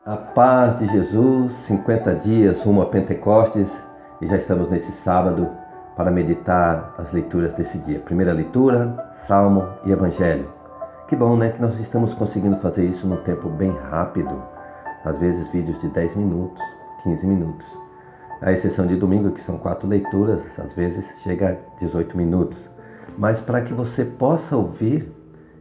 A paz de Jesus, 50 dias rumo a Pentecostes, e já estamos nesse sábado para meditar as leituras desse dia. Primeira leitura, Salmo e Evangelho. Que bom, né? Que nós estamos conseguindo fazer isso num tempo bem rápido. Às vezes vídeos de 10 minutos, 15 minutos. A exceção de domingo, que são 4 leituras, às vezes chega a 18 minutos. Mas para que você possa ouvir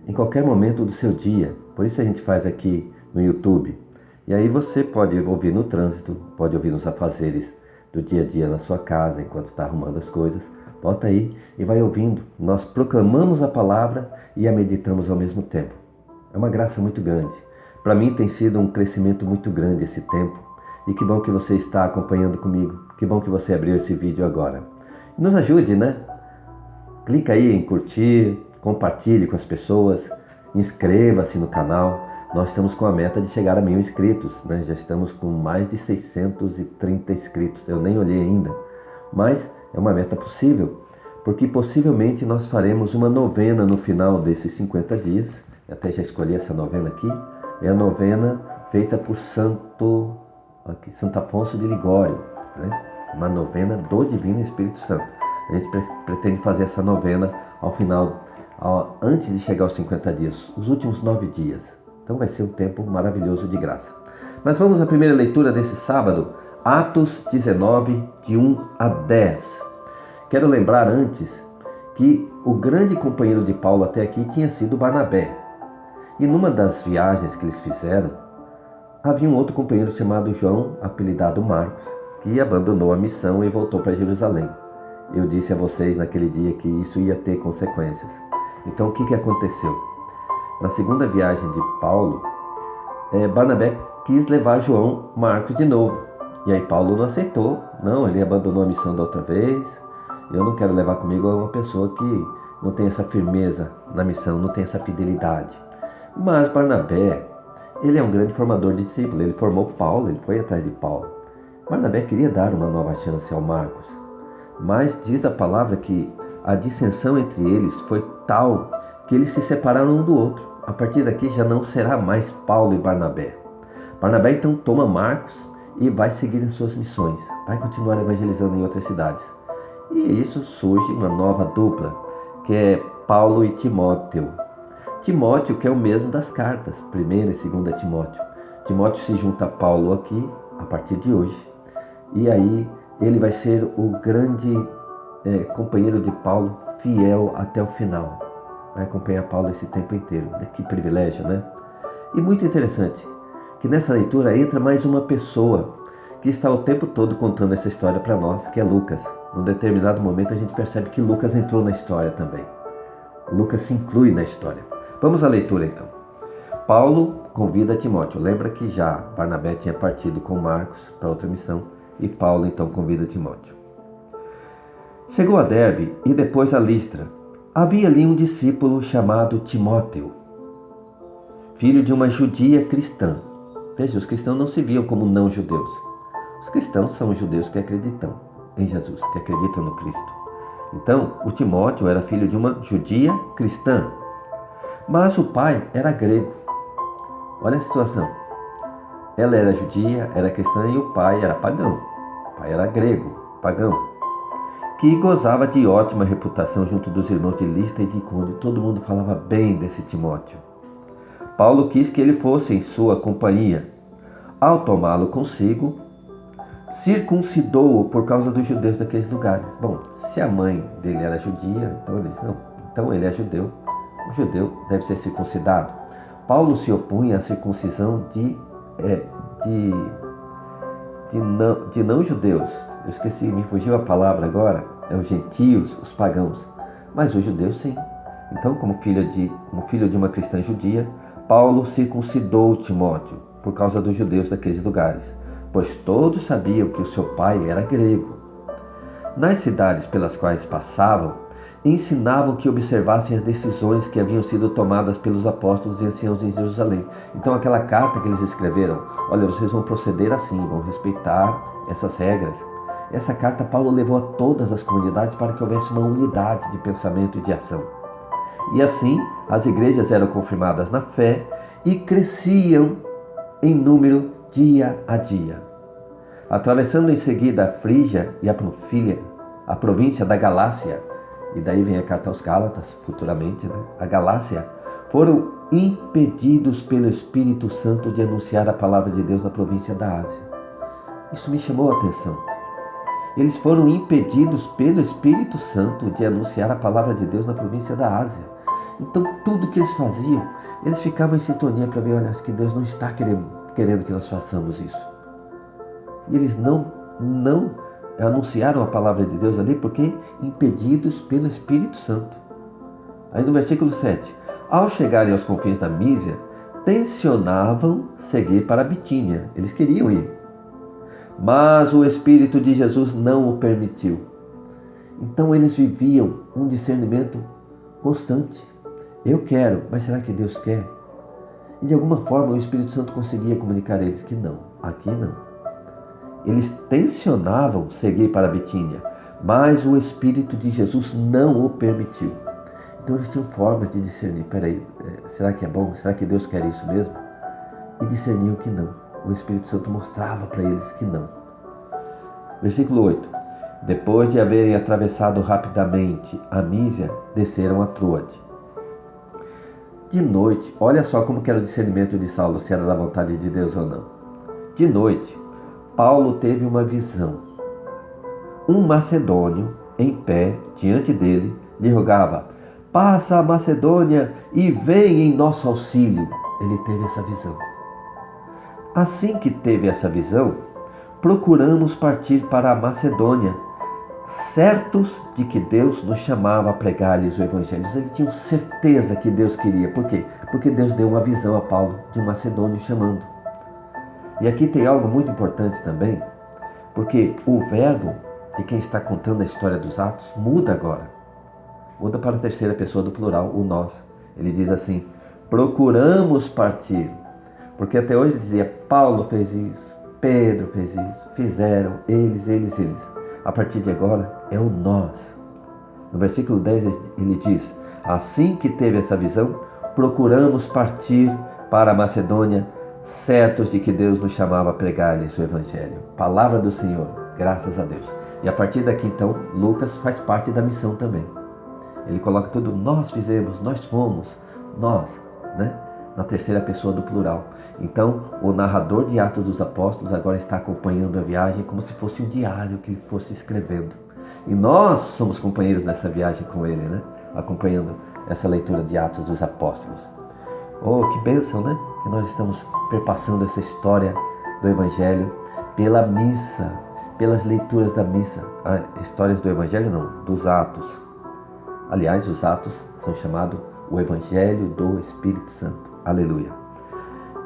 em qualquer momento do seu dia. Por isso a gente faz aqui no YouTube. E aí você pode ouvir no trânsito, pode ouvir nos afazeres do dia a dia na sua casa, enquanto está arrumando as coisas. Bota aí e vai ouvindo. Nós proclamamos a palavra e a meditamos ao mesmo tempo. É uma graça muito grande. Para mim tem sido um crescimento muito grande esse tempo. E que bom que você está acompanhando comigo. Que bom que você abriu esse vídeo agora. Nos ajude, né? Clica aí em curtir, compartilhe com as pessoas, inscreva-se no canal. Nós estamos com a meta de chegar a 1000 inscritos, né? Já estamos com mais de 630 inscritos. Eu nem olhei ainda, mas é uma meta possível, porque possivelmente nós faremos uma novena no final desses 50 dias. Eu até já escolhi essa novena aqui. É a novena feita por Santo Afonso de Ligório, né? Uma novena do Divino Espírito Santo. A gente pretende fazer essa novena ao final, antes de chegar aos 50 dias, os últimos 9 dias. Então vai ser um tempo maravilhoso de graça. Mas vamos à primeira leitura desse sábado, Atos 19, de 1 a 10. Quero lembrar antes que o grande companheiro de Paulo até aqui tinha sido Barnabé. E numa das viagens que eles fizeram, havia um outro companheiro chamado João, apelidado Marcos, que abandonou a missão e voltou para Jerusalém. Eu disse a vocês naquele dia que isso ia ter consequências. Então o que aconteceu? Na segunda viagem de Paulo, Barnabé quis levar João Marcos de novo. E aí Paulo não aceitou. Não, ele abandonou a missão da outra vez. Eu não quero levar comigo uma pessoa que não tem essa firmeza na missão, não tem essa fidelidade. Mas Barnabé, ele é um grande formador de discípulos. Ele formou Paulo, ele foi atrás de Paulo. Barnabé queria dar uma nova chance ao Marcos. Mas diz a palavra que a dissensão entre eles foi tal que eles se separaram um do outro. A partir daqui já não será mais Paulo e Barnabé. Barnabé então toma Marcos e vai seguir em suas missões. Vai continuar evangelizando em outras cidades. E isso surge uma nova dupla, que é Paulo e Timóteo. Timóteo, que é o mesmo das cartas, 1ª e 2ª Timóteo. Timóteo se junta a Paulo aqui, a partir de hoje. E aí ele vai ser o grande companheiro de Paulo, fiel até o final. Vai acompanhar Paulo esse tempo inteiro. Que privilégio, né? E muito interessante que nessa leitura entra mais uma pessoa que está o tempo todo contando essa história para nós, que é Lucas. Num determinado momento a gente percebe que Lucas entrou na história também. Lucas se inclui na história. Vamos à leitura então. Paulo convida Timóteo. Lembra que já Barnabé tinha partido com Marcos para outra missão e Paulo então convida Timóteo. Chegou a Derbe e depois a Listra. Havia ali um discípulo chamado Timóteo, filho de uma judia cristã. Veja, os cristãos não se viam como não judeus. Os cristãos são os judeus que acreditam em Jesus, que acreditam no Cristo. Então, o Timóteo era filho de uma judia cristã, mas o pai era grego. Olha a situação. Ela era judia, era cristã e o pai era pagão. O pai era grego, pagão, que gozava de ótima reputação junto dos irmãos de Listra e de Icônio. Todo mundo falava bem desse Timóteo. Paulo quis que ele fosse em sua companhia. Ao tomá-lo consigo, circuncidou-o por causa dos judeus daqueles lugares. Bom, se a mãe dele era judia, então ele disse, não, então ele é judeu. O judeu deve ser circuncidado. Paulo se opunha à circuncisão de não judeus. Eu esqueci, me fugiu a palavra agora. É os gentios, os pagãos. Mas os judeus sim. Então, como filho de uma cristã judia, Paulo circuncidou Timóteo por causa dos judeus daqueles lugares, pois todos sabiam que o seu pai era grego. Nas cidades pelas quais passavam, ensinavam que observassem as decisões que haviam sido tomadas pelos apóstolos e anciãos em Jerusalém. Então aquela carta que eles escreveram, olha, vocês vão proceder assim, vão respeitar essas regras. Essa carta Paulo levou a todas as comunidades para que houvesse uma unidade de pensamento e de ação. E assim as igrejas eram confirmadas na fé e cresciam em número dia a dia. Atravessando em seguida a Frígia e a Panfilha, a província da Galácia, e daí vem a carta aos Gálatas, futuramente, né? A Galácia, foram impedidos pelo Espírito Santo de anunciar a palavra de Deus na província da Ásia. Isso me chamou a atenção. Eles foram impedidos pelo Espírito Santo de anunciar a palavra de Deus na província da Ásia. Então, tudo que eles faziam, eles ficavam em sintonia para ver, olha, acho que Deus não está querendo que nós façamos isso. E eles não anunciaram a palavra de Deus ali porque impedidos pelo Espírito Santo. Aí no versículo 7, ao chegarem aos confins da Mísia, tensionavam seguir para a Bitínia. Eles queriam ir, mas o Espírito de Jesus não o permitiu. Então eles viviam um discernimento constante. Eu quero, mas será que Deus quer? E de alguma forma o Espírito Santo conseguia comunicar a eles que não, aqui não. Eles tensionavam seguir para a Bitínia, mas o Espírito de Jesus não o permitiu. Então eles tinham formas de discernir. Peraí, será que é bom? Será que Deus quer isso mesmo? E discerniam que não. O Espírito Santo mostrava para eles que não. Versículo 8. Depois de haverem atravessado rapidamente a Mísia, desceram a Troade. De noite, olha só como que era o discernimento de Saulo, se era da vontade de Deus ou não. De noite, Paulo teve uma visão. Um macedônio, em pé, diante dele, lhe rogava: passa a Macedônia e vem em nosso auxílio. Ele teve essa visão. Assim que teve essa visão, procuramos partir para a Macedônia, certos de que Deus nos chamava a pregar-lhes o Evangelho. Eles tinham certeza que Deus queria. Por quê? Porque Deus deu uma visão a Paulo de um macedônio chamando. E aqui tem algo muito importante também, porque o verbo de quem está contando a história dos Atos muda agora. Muda para a terceira pessoa do plural, o nós. Ele diz assim: procuramos partir. Porque até hoje ele dizia: Paulo fez isso, Pedro fez isso, fizeram eles. A partir de agora é o nós. No versículo 10 ele diz: assim que teve essa visão, procuramos partir para a Macedônia, certos de que Deus nos chamava a pregar-lhes o Evangelho. Palavra do Senhor, graças a Deus. E a partir daqui então, Lucas faz parte da missão também. Ele coloca tudo: nós fizemos, nós fomos, nós, né? Na terceira pessoa do plural. Então, o narrador de Atos dos Apóstolos agora está acompanhando a viagem como se fosse um diário que ele fosse escrevendo. E nós somos companheiros nessa viagem com ele, né? Acompanhando essa leitura de Atos dos Apóstolos. Oh, que bênção, né? Que nós estamos perpassando essa história do Evangelho pela missa, pelas leituras da missa. Histórias do Evangelho não, dos Atos. Aliás, os Atos são chamados o Evangelho do Espírito Santo. Aleluia.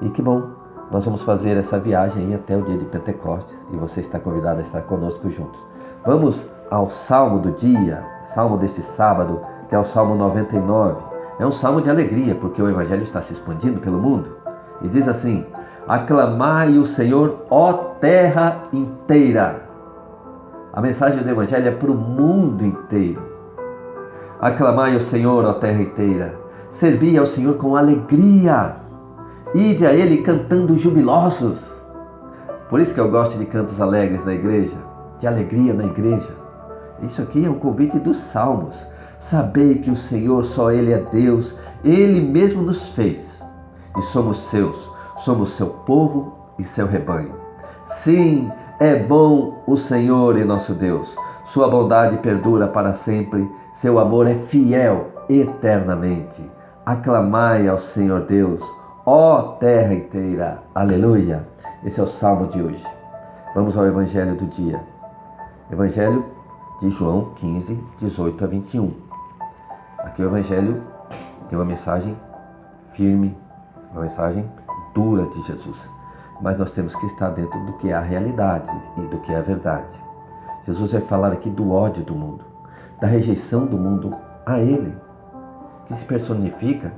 E que bom, nós vamos fazer essa viagem aí até o dia de Pentecostes e você está convidado a estar conosco juntos. Vamos ao Salmo do dia, Salmo deste sábado, que é o Salmo 99. É um salmo de alegria, porque o Evangelho está se expandindo pelo mundo. E diz assim: aclamai o Senhor, ó terra inteira. A mensagem do Evangelho é para o mundo inteiro. Aclamai o Senhor, ó terra inteira. Servi ao Senhor com alegria. Ide a Ele cantando jubilosos. Por isso que eu gosto de cantos alegres na igreja, de alegria na igreja. Isso aqui é um convite dos Salmos. Sabei que o Senhor, só Ele é Deus. Ele mesmo nos fez. E somos seus. Somos seu povo e seu rebanho. Sim, é bom o Senhor e nosso Deus. Sua bondade perdura para sempre. Seu amor é fiel eternamente. Aclamai ao Senhor Deus, ó terra inteira. Aleluia. Esse é o salmo de hoje. Vamos ao Evangelho do dia. Evangelho de João 15, 18 a 21. Aqui o Evangelho tem uma mensagem firme, uma mensagem dura de Jesus. Mas nós temos que estar dentro do que é a realidade e do que é a verdade. Jesus vai falar aqui do ódio do mundo, da rejeição do mundo a Ele, que se personifica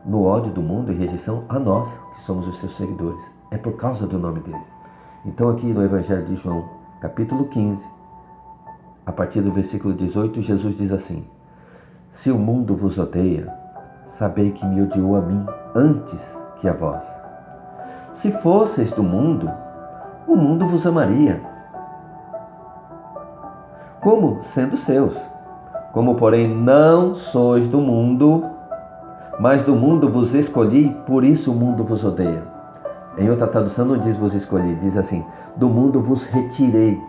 no ódio do mundo e rejeição a nós, que somos os seus seguidores. É por causa do nome dele. Então aqui no Evangelho de João, capítulo 15, a partir do versículo 18, Jesus diz assim: se o mundo vos odeia, sabei que me odiou a mim antes que a vós. Se fosseis do mundo, o mundo vos amaria, como sendo seus. Como, porém, não sois do mundo, mas do mundo vos escolhi, por isso o mundo vos odeia. Em outra tradução não diz vos escolhi, diz assim, do mundo vos retirei.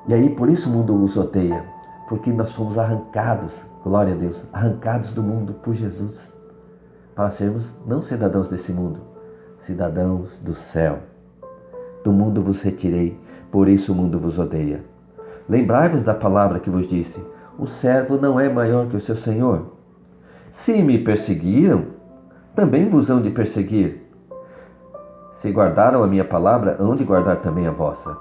E aí, por isso o mundo os odeia, porque nós fomos arrancados, glória a Deus, arrancados do mundo por Jesus, para sermos não cidadãos desse mundo, cidadãos do céu. Do mundo vos retirei, por isso o mundo vos odeia. Lembrai-vos da palavra que vos disse, o servo não é maior que o seu senhor. Se me perseguiram, também vos hão de perseguir. Se guardaram a minha palavra, hão de guardar também a vossa.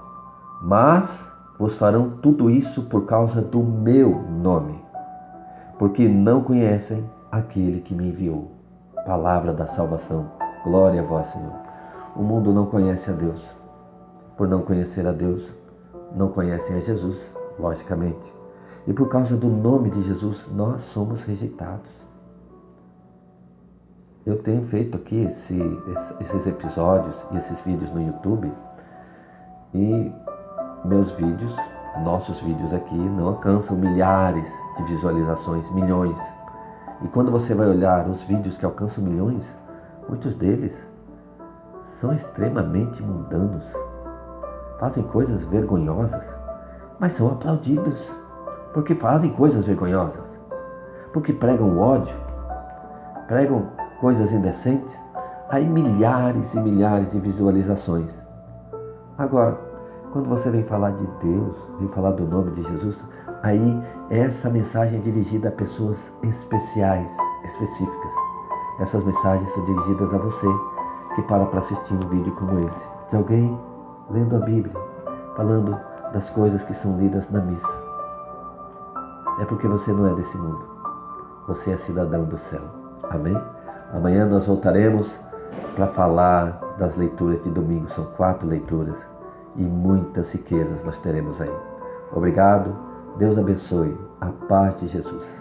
Mas vos farão tudo isso por causa do meu nome, porque não conhecem aquele que me enviou. Palavra da salvação. Glória a vós, Senhor. O mundo não conhece a Deus. Por não conhecer a Deus, não conhecem a Jesus, logicamente. E por causa do nome de Jesus, nós somos rejeitados. Eu tenho feito aqui esses episódios e esses vídeos no YouTube, e meus vídeos, nossos vídeos aqui, não alcançam milhares de visualizações, milhões. E quando você vai olhar os vídeos que alcançam milhões, muitos deles são extremamente mundanos, fazem coisas vergonhosas, mas são aplaudidos, porque fazem coisas vergonhosas, porque pregam ódio, pregam coisas indecentes, aí milhares e milhares de visualizações. Agora, quando você vem falar de Deus, vem falar do nome de Jesus, aí essa mensagem é dirigida a pessoas especiais, específicas. Essas mensagens são dirigidas a você que para assistir um vídeo como esse, de alguém lendo a Bíblia, falando das coisas que são lidas na missa. É porque você não é desse mundo. Você é cidadão do céu. Amém? Amanhã nós voltaremos para falar das leituras de domingo. São 4 leituras e muitas riquezas nós teremos aí. Obrigado. Deus abençoe. A paz de Jesus.